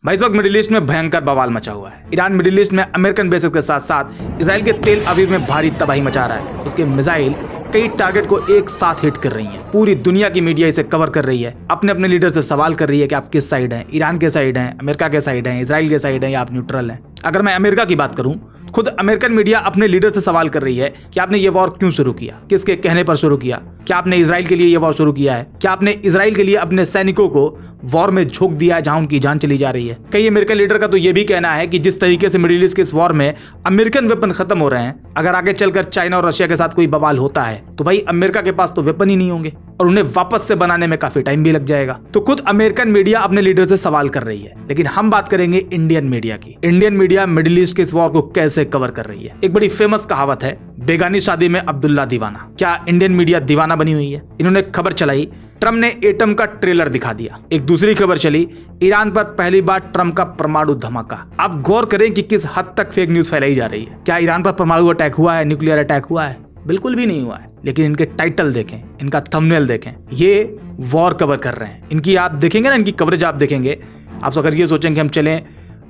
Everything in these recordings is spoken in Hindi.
भाई इस वक्त मिडिल ईस्ट में भयंकर बवाल मचा हुआ है। ईरान मिडिल ईस्ट में अमेरिकन बेसेस के साथ साथ इसराइल के तेल अवीव में भारी तबाही मचा रहा है। उसके मिसाइल कई टारगेट को एक साथ हिट कर रही हैं। पूरी दुनिया की मीडिया इसे कवर कर रही है, अपने अपने लीडर से सवाल कर रही है कि आप किस साइड हैं, ईरान के साइड हैं, अमेरिका के साइड हैं, इसराइल के साइड हैं या आप न्यूट्रल हैं। अगर मैं अमेरिका की बात करूं, खुद अमेरिकन मीडिया अपने लीडर से सवाल कर रही है कि आपने ये वॉर क्यों शुरू किया, किसके कहने पर शुरू किया, क्या आपने इसराइल के लिए ये वॉर शुरू किया है, क्या आपने इसराइल के लिए अपने सैनिकों को वॉर में झोंक दिया है जहां उनकी जान चली जा रही है। कई अमेरिकन लीडर का तो ये भी कहना है कि जिस तरीके से मिडिल ईस्ट के इस वॉर में अमेरिकन वेपन खत्म हो रहे हैं, अगर आगे चलकर चाइना और रशिया के साथ कोई बवाल होता है तो भाई अमेरिका के पास तो वेपन ही नहीं होंगे और उन्हें वापस से बनाने में काफी टाइम भी लग जाएगा। तो खुद अमेरिकन मीडिया अपने लीडर से सवाल कर रही है, लेकिन हम बात करेंगे इंडियन मीडिया की। इंडियन मीडिया मिडिल ईस्ट के इस वॉर को कैसे कवर कर रही है। एक बड़ी फेमस कहावत है, बेगानी शादी में अब्दुल्ला दीवाना। क्या इंडियन मीडिया दीवाना बनी हुई है? इन्होंने खबर चलाई, ट्रम्प ने एटम का ट्रेलर दिखा दिया। एक दूसरी खबर चली, ईरान पर पहली बार ट्रम्प का परमाणु धमाका। आप गौर करें कि किस हद तक फेक न्यूज फैलाई जा रही है। क्या ईरान पर परमाणु अटैक हुआ है, न्यूक्लियर अटैक हुआ है? बिल्कुल भी नहीं हुआ है। लेकिन इनके टाइटल देखें, इनका थंबनेल देखें, ये वॉर कवर कर रहे हैं। इनकी आप देखेंगे ना, इनकी कवरेज आप देखेंगे, आप अगर ये सोचेंगे हम चलें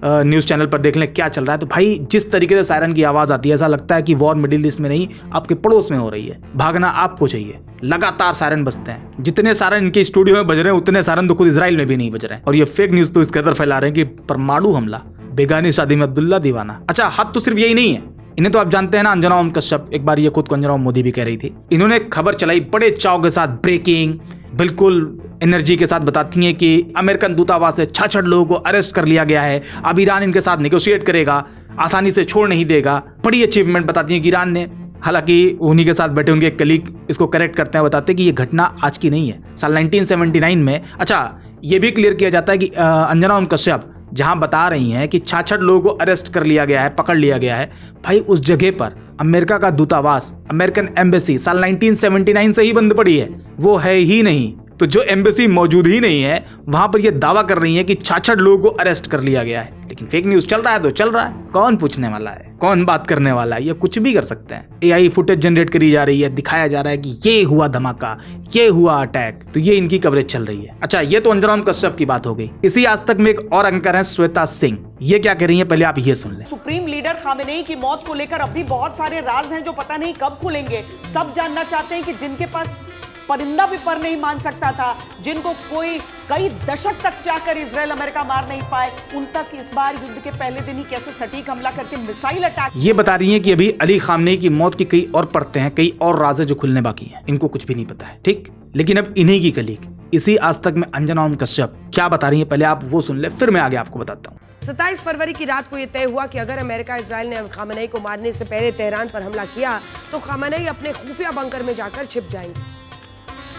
न्यूज़ चैनल पर देख लें क्या चल रहा है, तो भाई जिस तरीके से सायरन की आवाज़ आती है, ऐसा लगता है कि वॉर मिडिल ईस्ट में नहीं, आपके पड़ोस में हो रही है। भागना आपको चाहिए। लगातार सायरन बजते हैं। जितने सायरन इनके स्टूडियो में बज रहे हैं, उतने सायरन तो खुद इसराइल में भी नहीं बज रहे हैं। और ये फेक न्यूज़ तो इस कदर फैला रहे हैं कि परमाणु हमला, बेगानी शादी में अब्दुल्ला दीवाना। अच्छा, हद तो सिर्फ यही नहीं है। इन्हें तो आप जानते हैं ना, अंजना ओम कश्यप, एक बार ये खुद को अंजना ओम मोदी भी कह रही थी। इन्होंने खबर चलाई बड़े चाव के साथ, ब्रेकिंग, बिल्कुल एनर्जी के साथ बताती हैं कि अमेरिकन दूतावास से 66 लोगों को अरेस्ट कर लिया गया है। अब ईरान इनके साथ नेगोशिएट करेगा, आसानी से छोड़ नहीं देगा। बड़ी अचीवमेंट बताती हैं कि ईरान ने, हालांकि उन्हीं के साथ बैठे उनके कलीग इसको करेक्ट करते हैं, बताते हैं कि ये घटना आज की नहीं है, साल 1979 में। अच्छा, ये भी क्लियर किया जाता है कि अंजना ओम कश्यप जहां बता रही हैं कि 66 लोगों को अरेस्ट कर लिया गया है, पकड़ लिया गया है, भाई उस जगह पर अमेरिका का दूतावास, अमेरिकन एम्बेसी साल 1979 से ही बंद पड़ी है, वो है ही नहीं। तो जो एम्बेसी मौजूद ही नहीं है, वहां पर ये दावा कर रही है कि 66 लोगों को अरेस्ट कर लिया गया है। लेकिन फेक न्यूज चल रहा है तो चल रहा है, कौन पूछने वाला है, कौन बात करने वाला है, ये कुछ भी कर सकते हैं। एआई फुटेज जनरेट करी जा रही है, दिखाया जा रहा है कि ये हुआ धमाका, ये हुआ अटैक, तो ये इनकी कवरेज चल रही है। अच्छा, ये तो अंजना ओम कश्यप की बात हो गई। इसी आज तक में एक और एंकर है श्वेता सिंह, ये क्या कह रही है, पहले आप ये सुन लें। सुप्रीम लीडर खामेनेई की मौत को लेकर अब भी बहुत सारे राज हैं जो पता नहीं कब खुलेंगे। सब जानना चाहते हैं कि जिनके पास परिंदा भी पर नहीं मान सकता था, जिनको कोई कई दशक तक जाकर इजराइल अमेरिका मार नहीं पाए, उन तक इस बार युद्ध के पहले दिन ही कैसे सटीक हमला करके मिसाइल अटैक। ये बता रही हैं कि अभी अली खामनेई की मौत की कई और परतें हैं, कई और राज जो खुलने बाकी हैं, इनको कुछ भी नहीं पता है, ठीक। लेकिन अब इन्हीं की कलीग इसी आज तक में अंजना ओम कश्यप क्या बता रही है, पहले आप वो सुन ले, फिर मैं आगे आपको बताता हूँ। 27 फरवरी की रात को यह तय हुआ कि अगर अमेरिका इजराइल ने खामेनेई को मारने से पहले तेहरान पर हमला किया तो खामेनेई अपने खुफिया बंकर में जाकर छिप जाएंगे।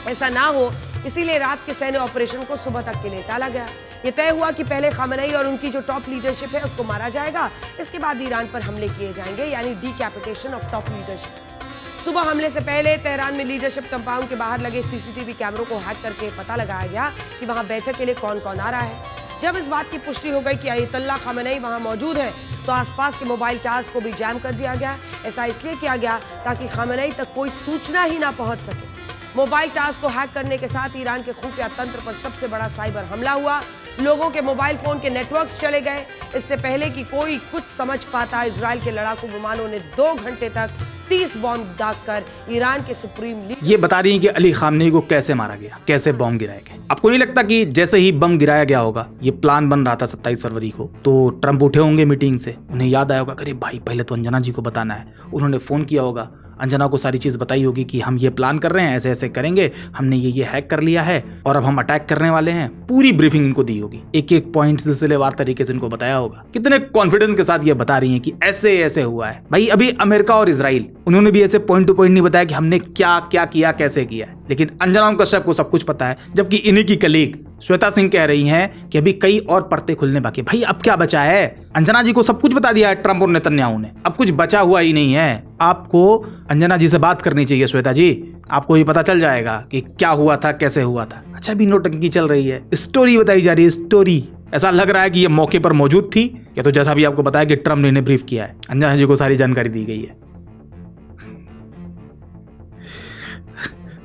ऐसा ना हो, इसीलिए रात के सैन्य ऑपरेशन को सुबह तक के लिए टाला गया। ये तय हुआ कि पहले खामेनेई और उनकी जो टॉप लीडरशिप है उसको मारा जाएगा, इसके बाद ईरान पर हमले किए जाएंगे, यानी डीकैपिटेशन ऑफ टॉप लीडरशिप। सुबह हमले से पहले तेहरान में लीडरशिप कंपाउंड के बाहर लगे सीसीटीवी कैमरों को हैक करके पता लगाया गया कि वहां बैठक के लिए कौन कौन आ रहा है। जब इस बात की पुष्टि हो गई कि अयतुल्ला खामेनेई वहां मौजूद है, तो आसपास के मोबाइल टावर्स को भी जैम कर दिया गया। ऐसा इसलिए किया गया ताकि खामेनेई तक कोई सूचना ही ना पहुंच सके। मोबाइल टावर्स को हैक करने के साथ ईरान के खुफिया तंत्र पर सबसे बड़ा साइबर हमला हुआ। लोगों के मोबाइल फोन के नेटवर्क्स चले गए। इससे पहले कि कोई कुछ समझ पाता, इजराइल के लड़ाकू विमानों ने 2 घंटे तक 30 बॉम्ब दागकर ईरान के सुप्रीम लीडर। ये बता रही हैं कि अली खामनेई को कैसे मारा गया, कैसे बॉम्ब गिराए गए। आपको नहीं लगता कि जैसे ही बम गिराया गया होगा, ये प्लान बन रहा था 27 फरवरी को, तो ट्रम्प उठे होंगे मीटिंग से, उन्हें याद आया होगा, अरे भाई पहले तो अंजना जी को बताना है। उन्होंने फोन किया होगा, अंजना को सारी चीज बताई होगी कि हम ये प्लान कर रहे हैं, ऐसे ऐसे करेंगे, हमने ये हैक कर लिया है और अब हम अटैक करने वाले हैं। पूरी ब्रीफिंग इनको दी होगी, एक एक पॉइंट सिलसिलेवार तरीके से इनको बताया होगा। कितने कॉन्फिडेंस के साथ ये बता रही हैं कि ऐसे ऐसे हुआ है। भाई अभी अमेरिका और इजराइल, उन्होंने भी ऐसे पॉइंट टू पॉइंट नहीं बताया कि हमने क्या क्या किया, कैसे किया है। लेकिन अंजना ओम कश्यप को सब कुछ पता है, जबकि इन्हीं की कलीग श्वेता सिंह कह रही हैं कि अभी कई और परतें खुलने बाकी। भाई अब क्या बचा है? अंजना जी को सब कुछ बता दिया है ट्रम्प और नेतन्याहू ने, अब कुछ बचा हुआ ही नहीं है। आपको अंजना जी से बात करनी चाहिए श्वेता जी, आपको ये पता चल जाएगा कि क्या हुआ था, कैसे हुआ था। अच्छा, भी नोटंकी चल रही है, स्टोरी बताई जा रही है, स्टोरी। ऐसा लग रहा है कि ये मौके पर मौजूद थी, या तो जैसा भी आपको बताया कि ट्रम्प ने इन्हें ब्रीफ किया है, अंजना जी को सारी जानकारी दी गई है।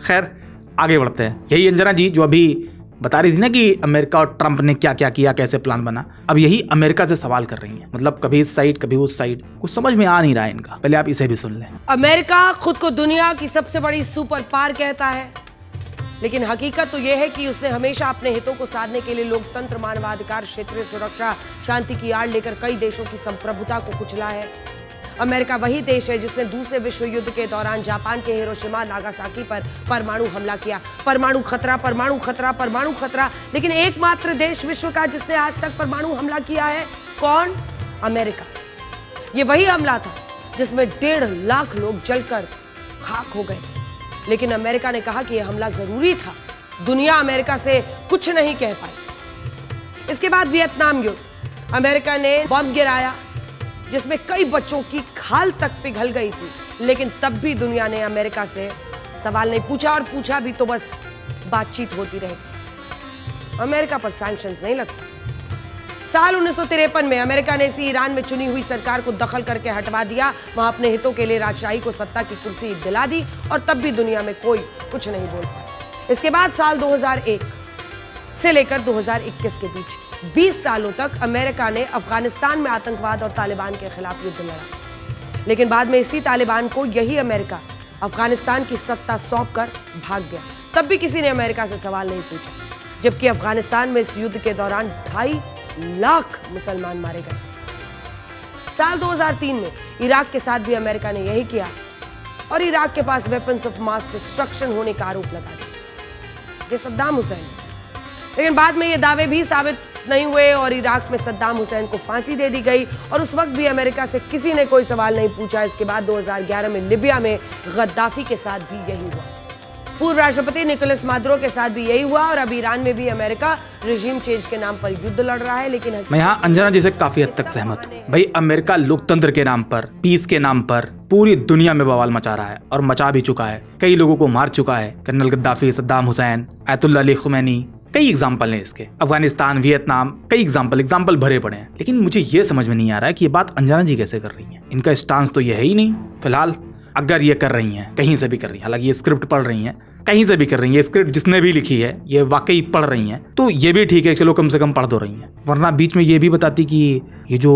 खैर आगे बढ़ते हैं। यही अंजना जी जो अभी बता रही थी ना कि अमेरिका और ट्रंप ने क्या क्या किया, कैसे प्लान बना। अब यही अमेरिका से सवाल कर रही हैं, मतलब कभी इस साइड कभी उस साइड, कुछ समझ में आ नहीं रहा है इनका। पहले आप इसे भी सुन लें। अमेरिका खुद को दुनिया की सबसे बड़ी सुपर पावर कहता है, लेकिन हकीकत तो यह है कि उसने हमेशा अपने हितों को साधने के लिए लोकतंत्र, मानवाधिकार, क्षेत्रीय सुरक्षा, शांति की आड़ लेकर कई देशों की संप्रभुता को कुचला है। अमेरिका वही देश है जिसने दूसरे विश्व युद्ध के दौरान जापान के हिरोशिमा नागासाकी पर परमाणु हमला किया। परमाणु खतरा, परमाणु खतरा, परमाणु खतरा, लेकिन एकमात्र देश विश्व का जिसने आज तक परमाणु हमला किया है, कौन? अमेरिका। ये वही हमला था जिसमें 1.5 लाख लोग जलकर खाक हो गए थे, लेकिन अमेरिका ने कहा कि यह हमला जरूरी था। दुनिया अमेरिका से कुछ नहीं कह पाई। इसके बाद वियतनाम युद्ध, अमेरिका ने बम गिराया जिसमें कई बच्चों की खाल तक पिघल गई थी, लेकिन तब भी दुनिया ने अमेरिका से सवाल नहीं पूछा, और पूछा भी तो बस बातचीत होती रही। अमेरिका पर सैंक्शंस नहीं लगते। साल 1953 में अमेरिका ने इसी ईरान में चुनी हुई सरकार को दखल करके हटवा दिया। वहां अपने हितों के लिए राजशाही को सत्ता की कुर्सी दिला दी, और तब भी दुनिया में कोई कुछ नहीं बोल पाया। इसके बाद साल 2001 से लेकर 2021 के बीच 20 सालों तक अमेरिका ने अफगानिस्तान में आतंकवाद और तालिबान के खिलाफ युद्ध लड़ा, लेकिन बाद में इसी तालिबान को यही अमेरिका अफगानिस्तान की सत्ता सौंपकर भाग गया। तब भी किसी ने अमेरिका से सवाल नहीं पूछा, जबकि अफगानिस्तान में इस युद्ध के दौरान 2.5 लाख मुसलमान मारे गए। साल 2003 में इराक के साथ भी अमेरिका ने यही किया, और इराक के पास वेपन्स ऑफ मास डिस्ट्रक्शन होने का आरोप लगा दिया। ये सद्दाम हुसैन, लेकिन बाद में ये दावे भी साबित नहीं हुए और इराक में सद्दाम हुसैन को फांसी दे दी गई, और उस वक्त भी अमेरिका से किसी ने कोई सवाल नहीं पूछा। इसके बाद 2011 में लिबिया में गद्दाफी के साथ भी यही हुआ, पूर्व राष्ट्रपति निकोलस मादुरो के साथ भी यही हुआ, और अब ईरान में भी अमेरिका रेजिम चेंज के नाम पर युद्ध लड़ रहा है। लेकिन मैं यहाँ अंजना जी से काफी हद तक सहमत हूँ। भाई अमेरिका लोकतंत्र के नाम पर, पीस के नाम पर पूरी दुनिया में बवाल मचा रहा है, और मचा भी चुका है। कई लोगों को मार चुका है, colonel Gaddafi, Saddam Hussein, Ayatollah Ali Khomeini, कई एग्जाम्पल हैं इसके। अफगानिस्तान, वियतनाम, कई एग्जाम्पल भरे पड़े हैं। लेकिन मुझे ये समझ में नहीं आ रहा है कि ये बात अंजना जी कैसे कर रही हैं। इनका स्टांस तो ये है ही नहीं फिलहाल। अगर ये कर रही हैं, कहीं से भी कर रही हैं, हालांकि ये स्क्रिप्ट पढ़ रही हैं, कहीं से भी कर रही है, स्क्रिप्ट जिसने भी लिखी है ये वाकई पढ़ रही हैं, तो ये भी ठीक है, चलो कम से कम पढ़ दो रही हैं। वरना बीच में ये भी बताती कि ये जो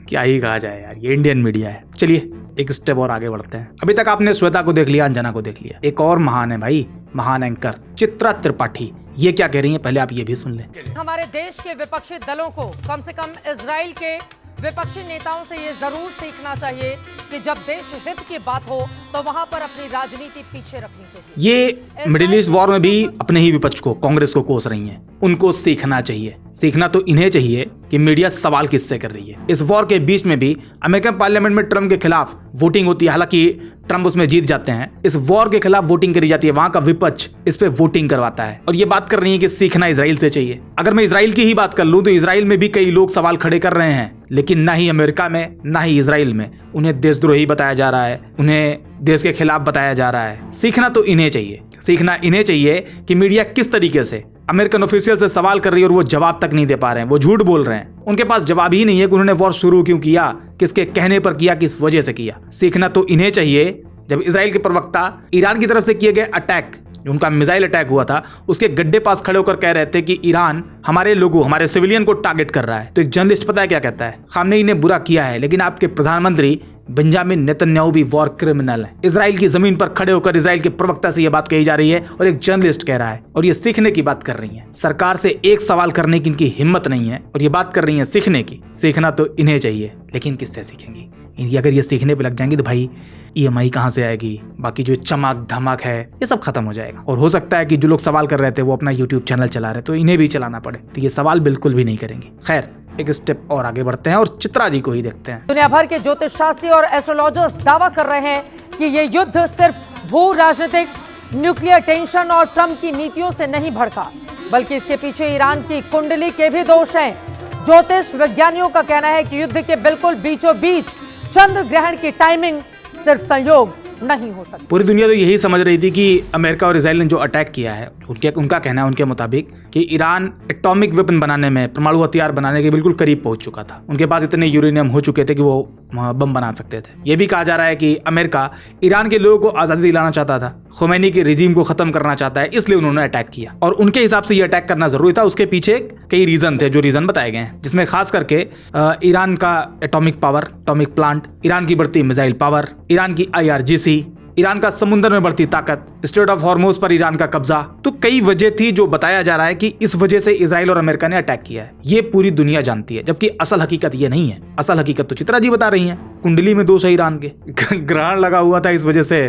क्या ही कहा जाए यार, ये इंडियन मीडिया है। चलिए एक स्टेप और आगे बढ़ते हैं। अभी तक आपने श्वेता को देख लिया, अंजना को देख लिया, एक और महान है भाई, महान एंकर चित्रा त्रिपाठी। ये क्या कह रही हैं, पहले आप ये भी सुन लें। हमारे देश के विपक्षी दलों को कम से कम इजराइल के विपक्षी नेताओं से ये जरूर सीखना चाहिए कि जब देश हित की बात हो तो वहां पर अपनी राजनीति पीछे रखनी चाहिए। ये मिडिल ईस्ट वॉर में भी अपने ही विपक्ष को, कांग्रेस को कोस रही हैं। उनको सीखना चाहिए। सीखना तो इन्हें चाहिए कि मीडिया सवाल किससे कर रही है। इस वॉर के बीच में भी अमेरिकन पार्लियामेंट में ट्रंप के खिलाफ वोटिंग होती है, हालांकि ट्रंप उसमें जीत जाते हैं। इस वॉर के खिलाफ वोटिंग करी जाती है, वहां का विपक्ष इस पे वोटिंग करवाता है, और ये बात कर रही है कि सीखना इजराइल से चाहिए। अगर मैं इजराइल की ही बात कर लूं तो इजराइल में भी कई लोग सवाल खड़े कर रहे हैं, लेकिन ना ही अमेरिका में ना ही इजराइल में उन्हें देशद्रोही बताया जा रहा है, उन्हें देश के खिलाफ बताया जा रहा है। सीखना तो इन्हें चाहिए। सीखना इन्हें चाहिए कि मीडिया किस तरीके से अमेरिकन ऑफिशियल से सवाल कर रही है और वो जवाब तक नहीं दे पा रहे हैं, वो झूठ बोल रहे हैं। उनके पास जवाब ही नहीं है कि उन्होंने वॉर शुरू क्यों किया, किसके कहने पर किया, किस वजह से किया। सीखना तो इन्हें चाहिए जब इजराइल के प्रवक्ता ईरान की तरफ से किए गए अटैक, जो उनका मिसाइल अटैक हुआ था, उसके गड्ढे पास खड़े होकर कह रहे थे कि ईरान हमारे लोगों, हमारे सिविलियन को टारगेट कर रहा है। तो एक जर्नलिस्ट पता है क्या कहता है, खामनेई ने बुरा किया है, लेकिन आपके प्रधानमंत्री बेंजामिन नेतन्याहू भी वॉर क्रिमिनल है। इजराइल की जमीन पर खड़े होकर इजराइल के प्रवक्ता से यह बात कही जा रही है और एक जर्नलिस्ट कह रहा है, और ये सीखने की बात कर रही है। सरकार से एक सवाल करने की इनकी हिम्मत नहीं है और ये बात कर रही है सीखने की। सीखना तो इन्हें चाहिए, लेकिन किससे सीखेंगी? अगर ये सीखने पे लग जाएंगी तो भाई EMI कहाँ से आएगी, बाकी जो चमक धमक है ये सब खत्म हो जाएगा। और हो सकता है कि जो लोग सवाल कर रहे थे वो अपना YouTube चैनल चला रहे, तो इन्हें भी चलाना पड़े, तो ये सवाल बिल्कुल भी नहीं करेंगे। खैर एक स्टेप और आगे बढ़ते हैं और चित्रा जी को ही देखते हैं। दुनिया भर के ज्योतिष शास्त्री और एस्ट्रोलॉजर्स दावा कर रहे हैं कि ये युद्ध सिर्फ भू राजनीतिक, न्यूक्लियर टेंशन और ट्रंप की नीतियों से नहीं भड़का, बल्कि इसके पीछे ईरान की कुंडली के भी दोष हैं। ज्योतिष विज्ञानियों का कहना है कि युद्ध के बिल्कुल बीचों बीच चंद्र ग्रहण की टाइमिंग सिर्फ संयोग नहीं हो सकती। पूरी दुनिया तो यही समझ रही थी कि अमेरिका और इजराइल ने जो अटैक किया है, उनका कहना है, उनके मुताबिक, कि ईरान एटॉमिक वेपन बनाने में, परमाणु हथियार बनाने के बिल्कुल करीब पहुंच चुका था। उनके पास इतने यूरेनियम हो चुके थे कि वो बम बना सकते थे। ये भी कहा जा रहा है कि अमेरिका ईरान के लोगों को आज़ादी दिलाना चाहता था, खुमैनी के रिजीम को खत्म करना चाहता है, इसलिए उन्होंने अटैक किया। और उनके हिसाब से ये अटैक करना जरूरी था। उसके पीछे कई रीजन थे, जो रीजन बताए गए हैं, जिसमें खास करके ईरान का atomic power, atomic plant, Iran की बढ़ती मिसाइल पावर, ईरान की IRGC, ईरान का समुद्र में बढ़ती ताकत, स्ट्रेट ऑफ हॉर्मुज पर ईरान का कब्जा। तो कई वजह थी जो बताया जा रहा है कि इस वजह से इजराइल और अमेरिका ने अटैक किया है। ये पूरी दुनिया जानती है, जबकि असल हकीकत ये नहीं है। असल हकीकत तो चित्रा जी बता रही हैं। कुंडली में दोष है ईरान के, ग्रहण लगा हुआ था, इस वजह से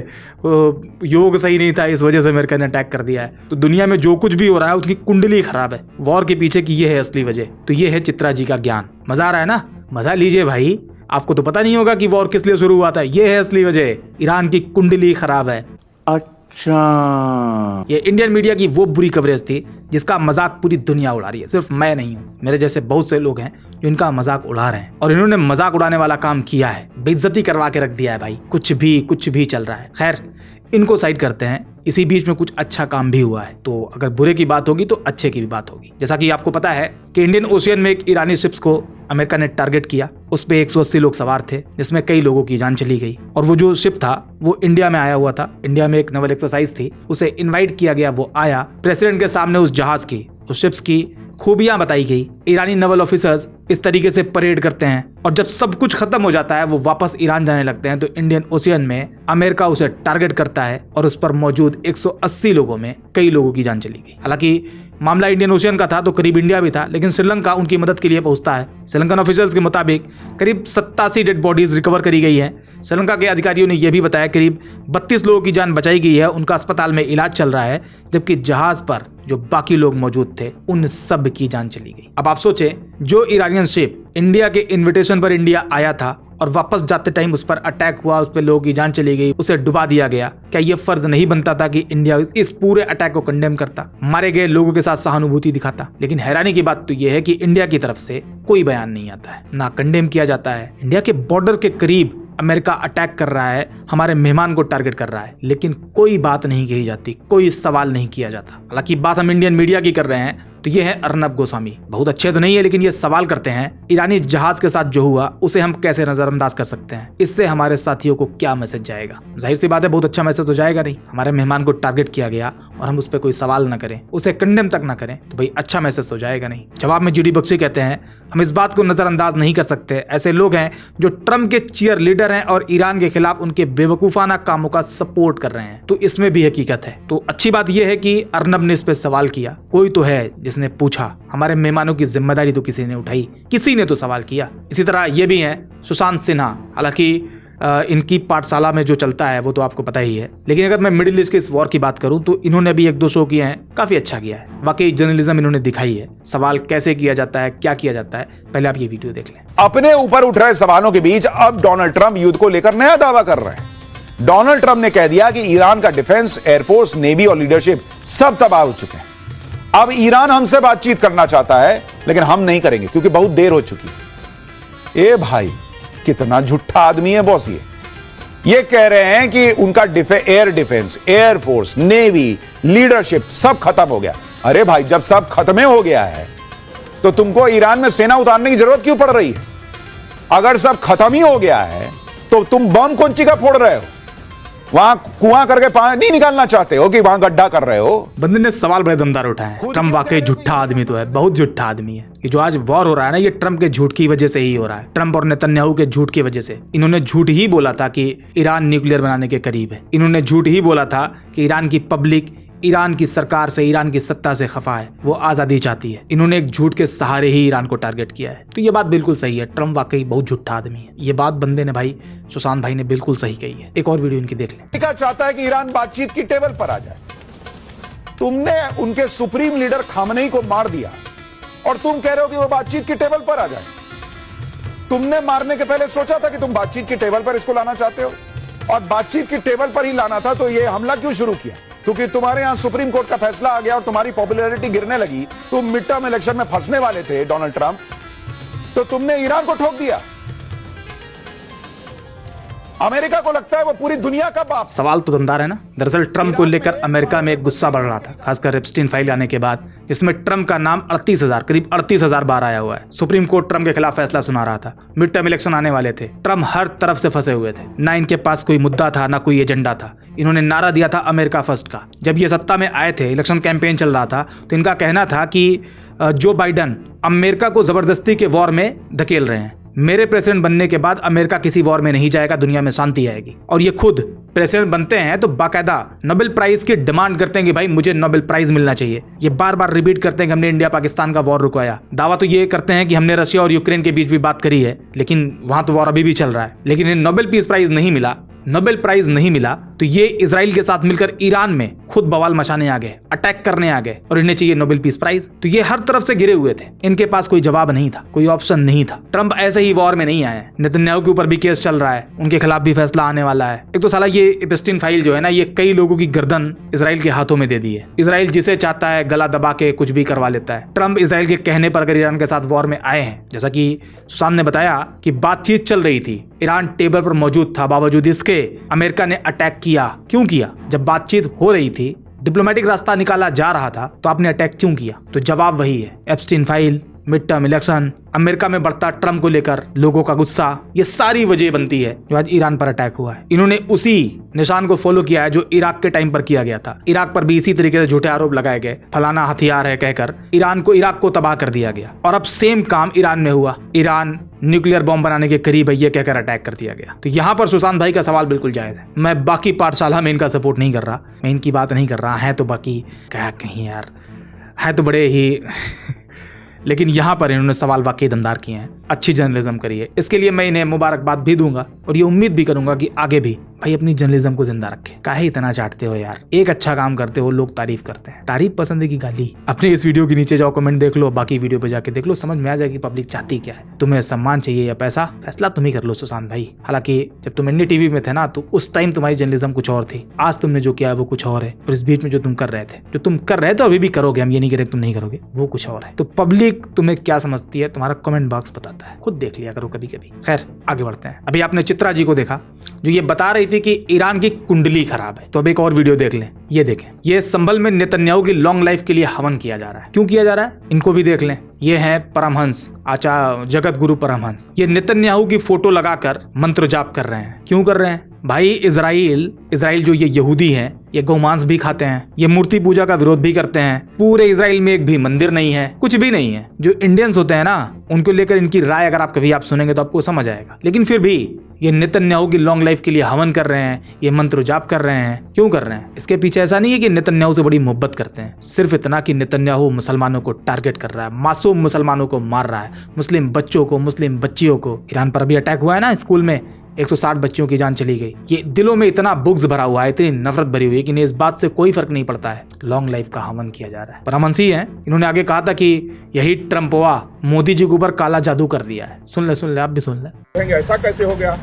योग सही नहीं था, इस वजह से अमेरिका ने अटैक कर दिया है। तो दुनिया में जो कुछ भी हो रहा है उसकी कुंडली खराब है। वॉर के पीछे की ये है असली वजह। तो ये है चित्रा जी का ज्ञान। मजा आ रहा है ना? मजा लीजिए भाई। आपको तो पता नहीं होगा कि वॉर किस लिए शुरू हुआ था। ये है असली वजह, ईरान की कुंडली खराब है। अच्छा, ये इंडियन मीडिया की वो बुरी कवरेज थी जिसका मजाक पूरी दुनिया उड़ा रही है। सिर्फ मैं नहीं हूँ, मेरे जैसे बहुत से लोग हैं जो इनका मजाक उड़ा रहे हैं। और इन्होंने मजाक उड़ाने वाला काम किया है, बेइज्जती करवा के रख दिया है भाई। कुछ भी चल रहा है। खैर, इनको साइड करते हैं। इसी बीच में कुछ अच्छा काम भी हुआ है, तो अगर बुरे की बात होगी तो अच्छे की भी बात होगी। जैसा कि आपको पता है कि इंडियन ओशियन में एक ईरानी शिप्स को अमेरिका ने टारगेट किया। उस पे 180 लोग सवार थे, जिसमें कई लोगों की जान चली गई। और वो जो शिप था वो इंडिया में आया हुआ था। इंडिया में एक नेवल एक्सरसाइज थी, उसे इन्वाइट किया गया। वो आया, प्रेसिडेंट के सामने उस जहाज की, उस शिप्स की खूबियां बताई गई। ईरानी नेवल ऑफिसर्स इस तरीके से परेड करते हैं, और जब सब कुछ खत्म हो जाता है, वो वापस ईरान जाने लगते हैं, तो इंडियन ओशियन में अमेरिका उसे टारगेट करता है और उस पर मौजूद 180 लोगों में कई लोगों की जान चली गई। हालांकि मामला इंडियन ओशियन का था तो करीब इंडिया भी था, लेकिन श्रीलंका उनकी मदद के लिए पहुंचता है। श्रीलंकन ऑफिशियल्स के मुताबिक करीब 87 डेड बॉडीज रिकवर करी गई है। श्रीलंका के अधिकारियों ने यह भी बताया करीब 32 लोगों की जान बचाई गई है, उनका अस्पताल में इलाज चल रहा है, जबकि जहाज पर जो बाकी लोग मौजूद थे उन सब की जान चली गई। अब आप सोचें, जो ईरानियन शिप इंडिया के इन्विटेशन पर इंडिया आया था और वापस जाते टाइम उस पर अटैक हुआ, उस पर लोगों की जान चली गई, उसे डुबा दिया गया, क्या यह फर्ज नहीं बनता था कि इंडिया इस पूरे अटैक को कंडेम करता, मारे गए लोगों के साथ सहानुभूति दिखाता? लेकिन हैरानी की बात तो यह है कि इंडिया की तरफ से कोई बयान नहीं आता है, ना कंडेम किया जाता है। इंडिया के बॉर्डर के करीब अमेरिका अटैक कर रहा है, हमारे मेहमान को टारगेट कर रहा है, लेकिन कोई बात नहीं कही जाती, कोई सवाल नहीं किया जाता। हालांकि बात हम इंडियन मीडिया की कर रहे हैं, तो ये है अर्नब गोस्वामी। बहुत अच्छे तो नहीं है, लेकिन ये सवाल करते हैं ईरानी जहाज के साथ जो हुआ उसे हम कैसे नजरअंदाज कर सकते हैं, इससे हमारे साथियों को क्या मैसेज जाएगा? जाहिर सी बात है, बहुत अच्छा मैसेज तो जाएगा नहीं। हमारे मेहमान को टारगेट किया गया और हम उस पर कोई सवाल न करें, उसे कंडेम तक न करें, तो भाई अच्छा मैसेज तो जाएगा नहीं। जवाब में GD बख्शी कहते हैं, हम इस बात को नजरअंदाज नहीं कर सकते। ऐसे लोग हैं जो ट्रम्प के चीयर लीडर हैं और ईरान के खिलाफ उनके बेवकूफाना कामों का सपोर्ट कर रहे हैं, तो इसमें भी हकीकत है। तो अच्छी बात यह है कि अर्नब ने इस पे सवाल किया, कोई तो है जिसने पूछा। हमारे मेहमानों की जिम्मेदारी तो किसी ने उठाई, किसी ने तो सवाल किया। इसी तरह ये भी है सुशांत सिन्हा। हालांकि इनकी पाठशाला में जो चलता है वो तो आपको पता ही है, लेकिन अगर मैं मिडिल ईस्ट के इस वॉर की बात करूं तो इन्होंने भी 1-2 शो किए हैं, काफी अच्छा किया है। वाकई जर्नलिज्म इन्होंने दिखाई है, सवाल कैसे किया जाता है, क्या किया जाता है। पहले आप ये वीडियो देख लें। अपने ऊपर उठ रहे सवालों के बीच अब डोनाल्ड ट्रंप युद्ध को लेकर नया दावा कर रहे हैं। डोनाल्ड ट्रंप ने कह दिया कि ईरान का डिफेंस, एयरफोर्स, नेवी और लीडरशिप सब तबाह हो चुके हैं। अब ईरान हमसे बातचीत करना चाहता है, लेकिन हम नहीं करेंगे क्योंकि बहुत देर हो चुकी है। ए भाई, कितना झूठा आदमी है बॉस। ये कह रहे हैं कि उनका air defence, air force, navy, leadership सब खत्म हो गया। अरे भाई, जब सब खत्म हो गया है तो तुमको ईरान में सेना उतारने की जरूरत क्यों पड़ रही है? अगर सब खत्म ही हो गया है तो तुम बम कौन ची का फोड़ रहे हो? वहां कुआं करके पानी निकालना चाहते हो कि वहां गड्ढा कर रहे हो? बंदे ने सवाल बड़े दमदार उठाए। ट्रम्प वाकई झूठा आदमी तो है, बहुत झूठा आदमी है। ये जो आज वॉर हो रहा है ना, ये ट्रम्प के झूठ की वजह से ही हो रहा है। ट्रम्प और नेतन्याहू के झूठ की वजह से। इन्होंने झूठ ही बोला था कि ईरान न्यूक्लियर बनाने के करीब है। इन्होंने झूठ ही बोला था कि ईरान की पब्लिक ईरान की सरकार से, ईरान की सत्ता से खफा है, वो आजादी चाहती है। इन्होंने एक झूठ के सहारे ही ईरान को टारगेट किया है। तो ये बात बिल्कुल सही है, ट्रम्प वाकई बहुत झूठा आदमी है। ये बात बंदे ने, भाई सुशांत भाई ने बिल्कुल सही कही है। एक और वीडियो इनकी देख लें। अमेरिका चाहता है कि ईरान बातचीत की टेबल पर आ जाए। तुमने उनके सुप्रीम लीडर खामनेई को मार दिया और तुम कह रहे हो कि वो बातचीत की टेबल पर आ जाए। तुमने मारने के पहले सोचा था कि तुम बातचीत की टेबल पर इसको लाना चाहते हो, और बातचीत की टेबल पर ही लाना था, तो ये हमला क्यों शुरू किया? क्योंकि तुम्हारे यहां सुप्रीम कोर्ट का फैसला आ गया और तुम्हारी पॉपुलैरिटी गिरने लगी, तुम मिड टर्म इलेक्शन में फंसने वाले थे डोनाल्ड ट्रंप, तो तुमने ईरान को ठोक दिया। अमेरिका को लगता है वो पूरी दुनिया का बाप। सवाल तो दमदार है ना। दरअसल ट्रंप को लेकर अमेरिका में एक गुस्सा बढ़ रहा था, खासकर एप्स्टीन फाइल आने के बाद, जिसमें ट्रंप का नाम 38,000 करीब 38,000 बार आया हुआ है। सुप्रीम कोर्ट ट्रंप के खिलाफ फैसला सुना रहा था। मिड टर्म इलेक्शन आने वाले थे। ट्रंप हर तरफ से फंसे हुए थे। ना इनके पास कोई मुद्दा था, ना कोई एजेंडा था। इन्होंने नारा दिया था अमेरिका फर्स्ट का। जब ये सत्ता में आए थे, इलेक्शन कैंपेन चल रहा था, तो इनका कहना था कि जो बाइडन अमेरिका को जबरदस्ती के वॉर में धकेल रहे हैं। मेरे प्रेसिडेंट बनने के बाद अमेरिका किसी वॉर में नहीं जाएगा, दुनिया में शांति आएगी। और ये खुद प्रेसिडेंट बनते हैं तो बाकायदा नोबेल प्राइज की डिमांड करते हैं कि भाई मुझे नोबेल प्राइज मिलना चाहिए। ये बार बार रिपीट करते हैं कि हमने इंडिया पाकिस्तान का वॉर रुकवाया। दावा तो ये करते हैं कि हमने रशिया और यूक्रेन के बीच भी बात करी है, लेकिन वहां तो वॉर अभी भी चल रहा है। लेकिन इन्हें नोबेल पीस प्राइज नहीं मिला। नोबेल प्राइज नहीं मिला तो ये इजराइल के साथ मिलकर ईरान में खुद बवाल मचाने आ गए, अटैक करने आ गए, और इन्हें चाहिए नोबेल पीस प्राइज। तो ये हर तरफ से घिरे हुए थे। इनके पास कोई जवाब नहीं था, कोई ऑप्शन नहीं था। ट्रंप ऐसे ही वॉर में नहीं आए। नेतन्याहू के ऊपर भी केस चल रहा है, उनके खिलाफ भी फैसला आने वाला है। एक तो साला ये एप्स्टीन फाइल जो है ना, ये कई लोगों की गर्दन इजराइल के हाथों में दे दी है। इजराइल जिसे चाहता है गला दबा के कुछ भी करवा लेता है। ट्रंप इजराइल के कहने पर अगर ईरान के साथ वॉर में आए हैं, जैसा कि सुशांत ने बताया कि बातचीत चल रही थी, ईरान टेबल पर मौजूद था, बावजूद इसके अमेरिका ने अटैक किया। क्यों किया? जब बातचीत हो रही थी, डिप्लोमेटिक रास्ता निकाला जा रहा था, तो आपने अटैक क्यों किया? तो जवाब वही है, Epstein file, mid term election, America में बढ़ता ट्रंप को लेकर लोगों का गुस्सा, ये सारी वजह बनती है जो आज ईरान पर अटैक हुआ है। इन्होंने उसी निशान को फॉलो किया है जो इराक के टाइम पर किया गया था। इराक पर भी इसी तरीके से झूठे आरोप लगाए गए, फलाना हथियार है कहकर इराक को तबाह कर दिया गया। और अब सेम काम ईरान में हुआ। ईरान न्यूक्लियर बॉम्ब बनाने के करीब है ये कहकर अटैक कर दिया गया। तो यहाँ पर सुशांत भाई का सवाल बिल्कुल जायज है। मैं बाकी पाठशाला में इनका सपोर्ट नहीं कर रहा, मैं इनकी बात नहीं कर रहा है, तो बाकी क्या कहीं यार, है तो बड़े ही लेकिन यहाँ पर इन्होंने सवाल वाकई दमदार किए हैं। अच्छी जर्नलिज्म करी है, इसके लिए मैं इन्हें मुबारकबाद भी दूंगा और ये उम्मीद भी करूंगा कि आगे भी भाई अपनी जर्नलिज्म को जिंदा रखें। काहे इतना चाटते हो यार? एक अच्छा काम करते हो, लोग तारीफ करते हैं। तारीफ पसंद है कि गाली? अपने इस वीडियो के नीचे जाओ, कमेंट देख लो, बाकी वीडियो पे जाके देख लो, समझ में आ जाएगी पब्लिक चाहती क्या है। तुम्हें सम्मान चाहिए या पैसा, फैसला तुम ही कर लो सुशांत भाई। हालांकि जब तुम इंडिया टीवी में थे ना, तो उस टाइम तुम्हारी जर्नलिज्म कुछ और थी। आज तुमने जो किया है वो कुछ और है, और इस बीच में जो तुम कर रहे थे अभी भी करोगे, हम ये नहीं कह रहे तुम नहीं करोगे, वो कुछ और है। तो पब्लिक तुम्हें क्या समझती है, तुम्हारा कमेंट बॉक्स बताता है, खुद देख लिया करो कभी कभी। खैर आगे बढ़ते हैं। अभी आपने चित्रा जी को देखा जो ये बता रही थी कि ईरान की कुंडली खराब है, तो अब एक और वीडियो देख लें। ये देखें, ये संभल में नेतन्याहू की लॉन्ग लाइफ के लिए हवन किया जा रहा है। क्यों किया जा रहा है, इनको भी देख लें। ये है परमहंस, आचार्य जगत गुरु परमहंस। ये नेतन्याहू की फोटो लगाकर मंत्र जाप कर रहे हैं। क्यों कर रहे हैं भाई? इजराइल जो ये यहूदी हैं, ये गौमांस भी खाते हैं, ये मूर्ति पूजा का विरोध भी करते हैं। पूरे इजराइल में एक भी मंदिर नहीं है, कुछ भी नहीं है। जो इंडियंस होते हैं ना, उनको लेकर इनकी राय अगर आप कभी सुनेंगे तो आपको समझ आएगा। लेकिन फिर भी ये नेतन्याहू की लॉन्ग लाइफ के लिए हवन कर रहे हैं, ये मंत्र जाप कर रहे हैं। क्यों कर रहे हैं? इसके पीछे ऐसा नहीं है कि नेतन्याहू से बड़ी मोहब्बत करते हैं, सिर्फ इतना कि नेतन्याहू मुसलमानों को टारगेट कर रहा है, मासूम मुसलमानों को मार रहा है, मुस्लिम बच्चों को, मुस्लिम बच्चियों को। ईरान पर अभी अटैक हुआ है ना, स्कूल में 160 बच्चियों की जान चली गई। ये दिलों में इतना बुग्ज भरा हुआ है, इतनी नफरत भरी हुई है कि इन्हें इस बात से कोई फर्क नहीं पड़ता है। लॉन्ग लाइफ का हवन किया जा रहा है। परमहंसी हैं, इन्होंने आगे कहा था कि यही ट्रंपवा मोदी जी के ऊपर काला जादू कर दिया है। सुन ले, आप भी सुन ले। ऐसा कैसे हो गया?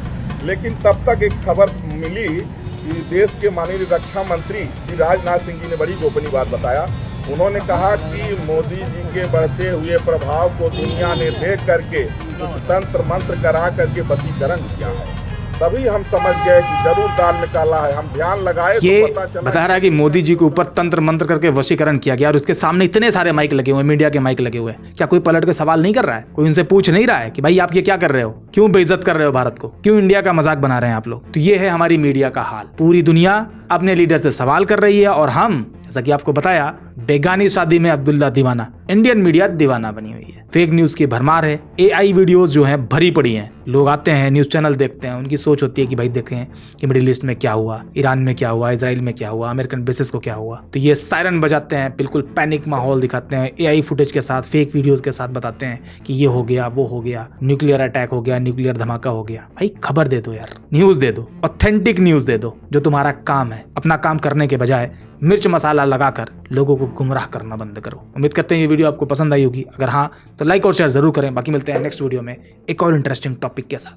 लेकिन तब तक एक खबर मिली कि देश के माननीय रक्षा मंत्री श्री राजनाथ सिंह जी ने बड़ी गोपनीय बात बताया। उन्होंने कहा कि मोदी जी के बढ़ते हुए प्रभाव को दुनिया ने देख करके कुछ तंत्र मंत्र करा करके वशीकरण किया है। तभी हम समझ गए कि जरूर दाल में काला है। हम ध्यान लगाए ये तो पता चला बता रहा है कि मोदी जी के ऊपर तंत्र मंत्र करके वशीकरण किया गया, और उसके सामने इतने सारे माइक लगे हुए, मीडिया के माइक लगे हुए हैं। क्या कोई पलट के सवाल नहीं कर रहा है? कोई उनसे पूछ नहीं रहा है कि भाई आप ये क्या कर रहे हो? क्यों बेइज्जत कर रहे हो भारत को? क्यों इंडिया का मजाक बना रहे हैं आप लोग? तो ये है हमारी मीडिया का हाल। पूरी दुनिया अपने लीडर से सवाल कर रही है, और हम, जैसा कि आपको बताया, बेगानी शादी में अब्दुल्ला दीवाना, इंडियन मीडिया दीवाना बनी हुई है। फेक न्यूज की भरमार है, AI वीडियोस जो हैं भरी पड़ी हैं। लोग आते हैं, न्यूज चैनल देखते हैं, उनकी सोच होती है कि भाई देखें कि मिडिल ईस्ट में क्या हुआ, ईरान में क्या हुआ, इजराइल में क्या हुआ, अमेरिकन बेसिस को क्या हुआ। तो ये सायरन बजाते हैं, बिल्कुल पैनिक माहौल दिखाते हैं, AI फुटेज के साथ, फेक वीडियोस के साथ बताते हैं कि ये हो गया, वो हो गया, न्यूक्लियर अटैक हो गया, न्यूक्लियर धमाका हो गया। भाई खबर दे दो यार, न्यूज दे दो, ऑथेंटिक न्यूज दे दो, जो तुम्हारा काम है। अपना काम करने के बजाय मिर्च मसाला लगाकर लोगों को गुमराह करना बंद करो। उम्मीद करते हैं ये वीडियो आपको पसंद आई होगी। अगर हाँ तो लाइक और शेयर जरूर करें। बाकी मिलते हैं नेक्स्ट वीडियो में एक और इंटरेस्टिंग टॉपिक के साथ।